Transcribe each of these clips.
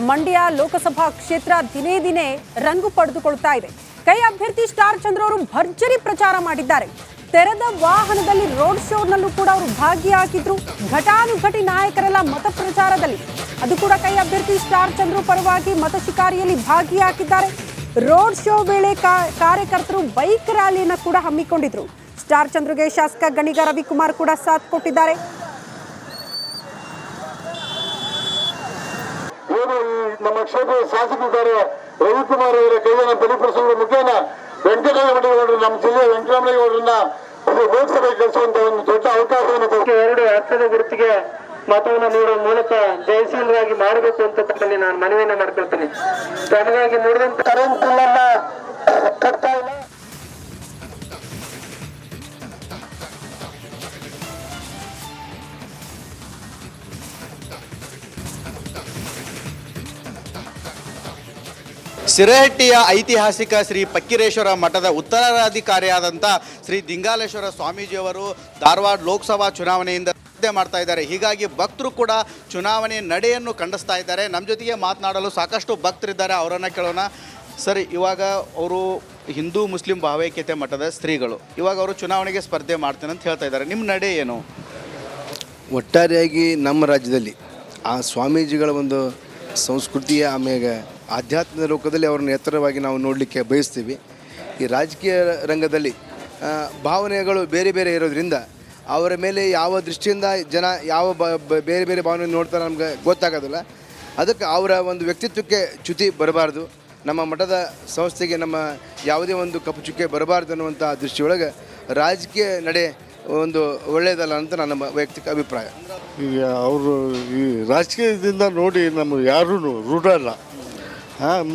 ಮಂಡ್ಯ ಲೋಕಸಭಾ ಕ್ಷೇತ್ರ ದಿನೇ ದಿನೇ ರಂಗು ಪಡೆದುಕೊಳ್ತಾ ಇದೆ. ಕೈ ಅಭ್ಯರ್ಥಿ ಸ್ಟಾರ್ ಚಂದ್ರ ಅವರು ಭರ್ಜರಿ ಪ್ರಚಾರ ಮಾಡಿದ್ದಾರೆ. ತೆರೆದ ವಾಹನದಲ್ಲಿ ರೋಡ್ ಶೋನಲ್ಲೂ ಕೂಡ ಅವರು ಭಾಗಿಯಾಗಿದ್ರು. ಘಟಾನುಘಟಿ ನಾಯಕರೆಲ್ಲ ಮತ ಪ್ರಚಾರದಲ್ಲಿ, ಅದು ಕೂಡ ಕೈ ಅಭ್ಯರ್ಥಿ ಸ್ಟಾರ್ ಚಂದ್ರ ಪರವಾಗಿ ಮತ ಶಿಕಾರಿಯಲ್ಲಿ ಭಾಗಿಯಾಗಿದ್ದಾರೆ. ರೋಡ್ ಶೋ ವೇಳೆ ಕಾರ್ಯಕರ್ತರು ಬೈಕ್ ರ್ಯಾಲಿಯನ್ನು ಕೂಡ ಹಮ್ಮಿಕೊಂಡಿದ್ರು. ಸ್ಟಾರ್ ಚಂದ್ರಗೆ ಶಾಸಕ ಗಣಿಗ ರವಿಕುಮಾರ್ ಕೂಡ ಸಾಥ್ ಕೊಟ್ಟಿದ್ದಾರೆ. ನಮ್ಮ ಕ್ಷೇತ್ರದ ಶಾಸಕರಿದ್ದಾರೆ ರವಿಕುಮಾರ್ ಅವರ ಕೈಯನ್ನು ಬಲಿಪಡಿಸುವ ಮುಖೇನ ವೆಂಕಟರಾಮಯ್ಯಗೌಡರು ನಮ್ಮ ಜಿಲ್ಲೆಯ ವೆಂಕಟರಾಮಯ್ಯಗೌಡರನ್ನ ಲೋಕಸಭೆ ಗೆಲ್ಲಿಸುವಂತ ಒಂದು ದೊಡ್ಡ ಅವಕಾಶವನ್ನು 2 ಹಸ್ತದ ಗುರುತಿಗೆ ಮತವನ್ನು ನೀಡುವ ಮೂಲಕ ಜಯಶೀಲರಾಗಿ ಮಾಡಬೇಕು ಅಂತ ತಮ್ಮಲ್ಲಿ ನಾನು ಮನವಿಯನ್ನು ಮಾಡ್ಕೊಳ್ತೀನಿ. ತನಗಾಗಿ ನೋಡಿದಂತ ಕರೆಂಟ್ ಬಿಲ್ಲನ್ನ ಕಟ್ತಾ ಇಲ್ಲ. ಸಿರೇಹಟ್ಟಿಯ ಐತಿಹಾಸಿಕ ಶ್ರೀ ಪಕ್ಕಿರೇಶ್ವರ ಮಠದ ಉತ್ತರಾಧಿಕಾರಿಯಾದಂಥ ಶ್ರೀ ದಿಂಗಾಲೇಶ್ವರ ಸ್ವಾಮೀಜಿಯವರು ಧಾರವಾಡ ಲೋಕಸಭಾ ಚುನಾವಣೆಯಿಂದ ಸ್ಪರ್ಧೆ ಮಾಡ್ತಾ ಇದ್ದಾರೆ. ಹೀಗಾಗಿ ಭಕ್ತರು ಕೂಡ ಚುನಾವಣೆ ನಡೆಯನ್ನು ಖಂಡಿಸ್ತಾ ಇದ್ದಾರೆ. ನಮ್ಮ ಜೊತೆಗೆ ಮಾತನಾಡಲು ಸಾಕಷ್ಟು ಭಕ್ತರಿದ್ದಾರೆ, ಅವರನ್ನು ಕೇಳೋಣ. ಸರ್, ಇವಾಗ ಅವರು ಹಿಂದೂ ಮುಸ್ಲಿಂ ಭಾವೈಕ್ಯತೆ ಮಠದ ಶ್ರೀಗಳು, ಇವಾಗ ಅವರು ಚುನಾವಣೆಗೆ ಸ್ಪರ್ಧೆ ಮಾಡ್ತೇನೆ ಅಂತ ಹೇಳ್ತಾ ಇದ್ದಾರೆ. ನಿಮ್ಮ ನಡೆ ಏನು? ಒಟ್ಟಾರೆಯಾಗಿ ನಮ್ಮ ರಾಜ್ಯದಲ್ಲಿ ಆ ಸ್ವಾಮೀಜಿಗಳ ಒಂದು ಸಂಸ್ಕೃತಿಯ ಆಮೇಲೆ ಆಧ್ಯಾತ್ಮಿಕ ಲೋಕದಲ್ಲಿ ಅವ್ರನ್ನ ಎತ್ತರವಾಗಿ ನಾವು ನೋಡಲಿಕ್ಕೆ ಬಯಸ್ತೀವಿ. ಈ ರಾಜಕೀಯ ರಂಗದಲ್ಲಿ ಭಾವನೆಗಳು ಬೇರೆ ಬೇರೆ ಇರೋದ್ರಿಂದ ಅವರ ಮೇಲೆ ಯಾವ ದೃಷ್ಟಿಯಿಂದ ಜನ ಯಾವ ಬೇರೆ ಬೇರೆ ಭಾವನೆ ನೋಡ್ತಾರೆ ನಮ್ಗೆ ಗೊತ್ತಾಗೋದಿಲ್ಲ. ಅದಕ್ಕೆ ಅವರ ಒಂದು ವ್ಯಕ್ತಿತ್ವಕ್ಕೆ ಚ್ಯುತಿ ಬರಬಾರ್ದು, ನಮ್ಮ ಮಠದ ಸಂಸ್ಥೆಗೆ ನಮ್ಮ ಯಾವುದೇ ಒಂದು ಕಪ್ಪು ಚುಕ್ಕೆ ಬರಬಾರ್ದು ಅನ್ನುವಂಥ ದೃಷ್ಟಿಯೊಳಗೆ ರಾಜಕೀಯ ನಡೆ ಒಂದು ಒಳ್ಳೆಯದಲ್ಲ ಅಂತ ನನ್ನ ವೈಯಕ್ತಿಕ ಅಭಿಪ್ರಾಯ. ಈಗ ಅವರು ಈ ರಾಜಕೀಯದಿಂದ ನೋಡಿ ನಮಗೆ ಯಾರೂ ರೂಢ ಇಲ್ಲ.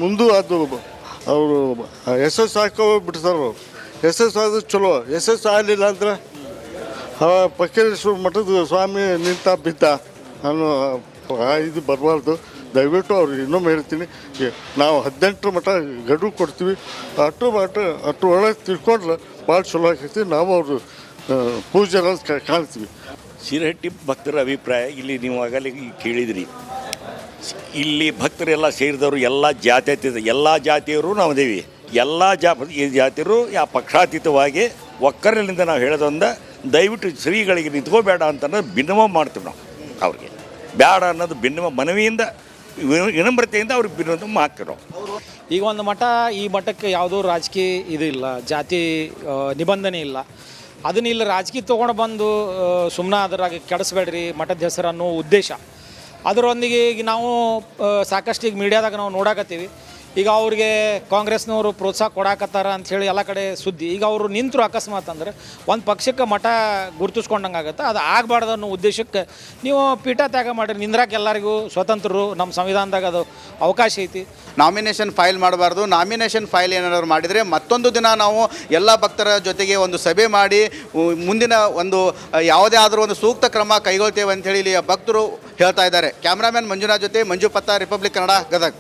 ಮುಂದೆ ಅದು ಅವರು ಯಶಸ್ಸು ಹಾಕೋಬಿಡ್ತಾರೆ. ಯಶಸ್ಸು ಆದ್ರೆ ಚಲೋ, ಯಶಸ್ಸು ಆಗಲಿಲ್ಲ ಅಂದ್ರೆ ಪಕ್ಕೇಶ್ವರ ಮಠದ ಸ್ವಾಮಿ ನಿಂತ ಬಿದ್ದ ಅನ್ನೋ ಇದು ಬರಬಾರ್ದು. ದಯವಿಟ್ಟು ಅವ್ರಿಗೆ ಇನ್ನೊಮ್ಮೆ ಹೇಳ್ತೀನಿ, ನಾವು 18 ಮಠ ಗಡುವು ಕೊಡ್ತೀವಿ. ಅಷ್ಟು ಒಳಗೆ ತಿಳ್ಕೊಂಡ್ರೆ ಭಾಳ ಚಲೋ ಆಗ್ತೈತಿ. ನಾವು ಅವರು ಪೂಜೆ ಕಾಣ್ತೀವಿ. ಸಿರೇಹಟ್ಟಿ ಭಕ್ತರ ಅಭಿಪ್ರಾಯ ಇಲ್ಲಿ ನೀವು ಆಗಲೇ ಕೇಳಿದ್ರಿ. ಇಲ್ಲಿ ಭಕ್ತರೆಲ್ಲ ಸೇರಿದವರು ಎಲ್ಲ ಜಾತಿಯವರು ನಾವು ದೇವಿ, ಎಲ್ಲ ಜಾತಿಯರು ಪಕ್ಷಾತೀತವಾಗಿ ಒಕ್ಕರಿನಿಂದ ನಾವು ಹೇಳೋದೊಂದು ದಯವಿಟ್ಟು ಶ್ರೀಗಳಿಗೆ ನಿಂತ್ಕೋಬೇಡ ಅಂತ ಅನ್ನೋದು ಭಿನ್ನಮ ಮಾಡ್ತೀವಿ ನಾವು. ಅವ್ರಿಗೆ ಬೇಡ ಅನ್ನೋದು ಭಿನ್ನಮ ಮನವಿಯಿಂದ ವಿನಮ್ರತೆಯಿಂದ ಅವ್ರಿಗೆ ಭಿನ್ನ ಮಾಡ್ತೀವಿ ನಾವು. ಈಗ ಒಂದು ಮಠ, ಈ ಮಠಕ್ಕೆ ಯಾವುದೋ ರಾಜಕೀಯ ಇದು ಇಲ್ಲ, ಜಾತಿ ನಿಬಂಧನೆ ಇಲ್ಲ. ಅದನ್ನಿಲ್ಲ ರಾಜಕೀಯ ತೊಗೊಂಡು ಬಂದು ಸುಮ್ಮನೆ ಅದರಾಗ ಕೆಡಿಸ್ಬೇಡ್ರಿ ಮಠದ ಹೆಸರು ಅನ್ನೋ ಉದ್ದೇಶ. ಅದರೊಂದಿಗೆ ಈಗ ನಾವು ಸಾಕಷ್ಟು ಈಗ ಮೀಡಿಯಾದಾಗ ನಾವು ನೋಡಾಕತ್ತೀವಿ. ಈಗ ಅವ್ರಿಗೆ ಕಾಂಗ್ರೆಸ್ನವರು ಪ್ರೋತ್ಸಾಹ ಕೊಡಾಕತ್ತಾರ ಅಂಥೇಳಿ ಎಲ್ಲ ಕಡೆ ಸುದ್ದಿ. ಈಗ ಅವರು ನಿಂತರು ಅಕಸ್ಮಾತ್ ಅಂದ್ರೆ ಒಂದು ಪಕ್ಷಕ್ಕೆ ಮಠ ಗುರುತಿಸ್ಕೊಂಡಂಗೆ ಆಗುತ್ತೆ. ಅದು ಆಗಬಾರ್ದು ಅನ್ನೋ ಉದ್ದೇಶಕ್ಕೆ ನೀವು ಪೀಠ ತ್ಯಾಗ ಮಾಡಿರಿ. ನಿಂದ್ರಾಕ ಎಲ್ಲರಿಗೂ ಸ್ವತಂತ್ರರು, ನಮ್ಮ ಸಂವಿಧಾನದಾಗ ಅದು ಅವಕಾಶ ಐತಿ. ನಾಮಿನೇಷನ್ ಫೈಲ್ ಮಾಡಬಾರ್ದು. ನಾಮಿನೇಷನ್ ಫೈಲ್ ಏನಾದ್ರು ಮಾಡಿದರೆ ಮತ್ತೊಂದು ದಿನ ನಾವು ಎಲ್ಲ ಭಕ್ತರ ಜೊತೆಗೆ ಒಂದು ಸಭೆ ಮಾಡಿ ಮುಂದಿನ ಒಂದು ಯಾವುದೇ ಆದರೂ ಒಂದು ಸೂಕ್ತ ಕ್ರಮ ಕೈಗೊಳ್ತೇವೆ ಅಂಥೇಳಿ ಇಲ್ಲಿ ಭಕ್ತರು ಹೇಳ್ತಾ ಇದ್ದಾರೆ. ಕ್ಯಾಮ್ರಾಮನ್ ಮಂಜುನಾಥ್ ಜೊತೆ ಮಂಜು ಪತ್ತ, ರಿಪಬ್ಲಿಕ್ ಕನ್ನಡ, ಗದಗ್.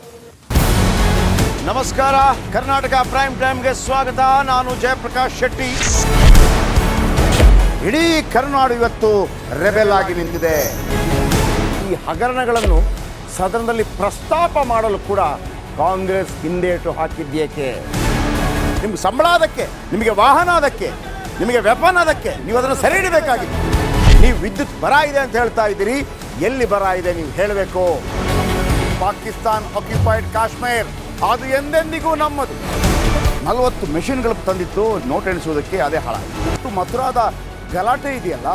ನಮಸ್ಕಾರ, ಕರ್ನಾಟಕ ಪ್ರೈಮ್ ಟೈಮ್ಗೆ ಸ್ವಾಗತ. ನಾನು ಜಯಪ್ರಕಾಶ್ ಶೆಟ್ಟಿ. ಇಡೀ ಕರುನಾಡು ಇವತ್ತು ರೆಬೆಲ್ ಆಗಿ ನಿಂತಿದೆ. ಈ ಹಗರಣಗಳನ್ನು ಸದನದಲ್ಲಿ ಪ್ರಸ್ತಾಪ ಮಾಡಲು ಕೂಡ ಕಾಂಗ್ರೆಸ್ ಹಿಂದೇಟು ಹಾಕಿದ್ದೇಕೆ? ನಿಮ್ಗೆ ಸಂಬಳ ಅದಕ್ಕೆ, ನಿಮಗೆ ವಾಹನ ಅದಕ್ಕೆ, ನಿಮಗೆ ವೆಪನ್ ಅದಕ್ಕೆ, ನೀವು ಅದನ್ನು ಸೆರೆ ಹಿಡಬೇಕಾಗಿತ್ತು. ನೀವು ವಿದ್ಯುತ್ ಬರ ಇದೆ ಅಂತ ಹೇಳ್ತಾ ಇದ್ದೀರಿ, ಎಲ್ಲಿ ಬರ ಇದೆ ನೀವು ಹೇಳಬೇಕು. ಪಾಕಿಸ್ತಾನ್ ಆಕ್ಯುಪೈಡ್ ಕಾಶ್ಮೀರ್ ಅದು ಎಂದೆಂದಿಗೂ ನಮ್ಮದು. 40 ಮೆಷಿನ್ಗಳು ತಂದಿತ್ತು ನೋಟ್ ಎಣಿಸುವುದಕ್ಕೆ, ಅದೇ ಹಾಳಾಯಿತು. ಮಥುರಾದ ಗಲಾಟೆ ಇದೆಯಲ್ಲ,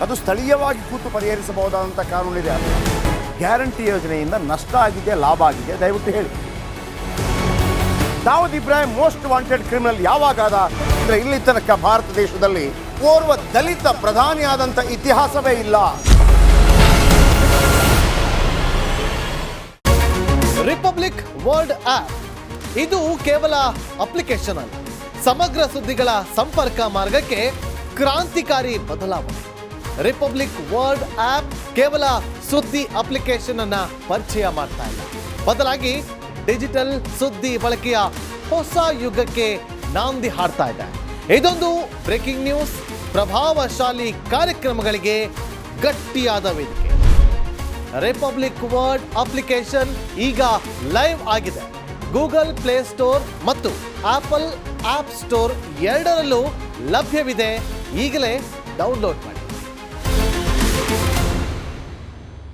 ಅದು ಸ್ಥಳೀಯವಾಗಿ ಕೂತು ಪರಿಹರಿಸಬಹುದಾದಂಥ ಕಾನೂನಿದೆ. ಗ್ಯಾರಂಟಿ ಯೋಜನೆಯಿಂದ ನಷ್ಟ ಆಗಿದೆ, ಲಾಭ ಆಗಿದೆ, ದಯವಿಟ್ಟು ಹೇಳಿ. Dawood Ibrahim most wanted criminal ಯಾವಾಗಾದ ಅಂದರೆ ಇಲ್ಲಿ ತನಕ ಭಾರತ ದೇಶದಲ್ಲಿ ಓರ್ವ ದಲಿತ ಪ್ರಧಾನಿಯಾದಂಥ ಇತಿಹಾಸವೇ ಇಲ್ಲ. ರಿಪಬ್ಲಿಕ್ ವರ್ಲ್ಡ್ ಆಪ್ ಇದು ಕೇವಲ ಅಪ್ಲಿಕೇಶನ್ ಅಲ್ಲ, ಸಮಗ್ರ ಸುದ್ದಿಗಳ ಸಂಪರ್ಕ ಮಾರ್ಗಕ್ಕೆ ಕ್ರಾಂತಿಕಾರಿ ಬದಲಾವಣೆ. ರಿಪಬ್ಲಿಕ್ ವರ್ಲ್ಡ್ ಆಪ್ ಕೇವಲ ಸುದ್ದಿ ಅಪ್ಲಿಕೇಶನ್ ಅನ್ನ ಪರಿಚಯ ಮಾಡ್ತಾ ಇಲ್ಲ, ಬದಲಾಗಿ ಡಿಜಿಟಲ್ ಸುದ್ದಿ ಬಳಕೆಯ ಹೊಸ ಯುಗಕ್ಕೆ ನಾಂದಿ ಹಾಡ್ತಾ ಇದೆ. ಇದೊಂದು ಬ್ರೇಕಿಂಗ್ ನ್ಯೂಸ್, ಪ್ರಭಾವಶಾಲಿ ಕಾರ್ಯಕ್ರಮಗಳಿಗೆ ಗಟ್ಟಿಯಾದ ವೇದಿಕೆ. ರಿಪಬ್ಲಿಕ್ ವರ್ಡ್ ಅಪ್ಲಿಕೇಶನ್ ಈಗ ಲೈವ್ ಆಗಿದೆ. ಗೂಗಲ್ ಪ್ಲೇ ಸ್ಟೋರ್ ಮತ್ತು ಆಪಲ್ ಆಪ್ ಸ್ಟೋರ್ ಎರಡರಲ್ಲೂ ಲಭ್ಯವಿದೆ. ಈಗಲೇ ಡೌನ್ಲೋಡ್ ಮಾಡಿ.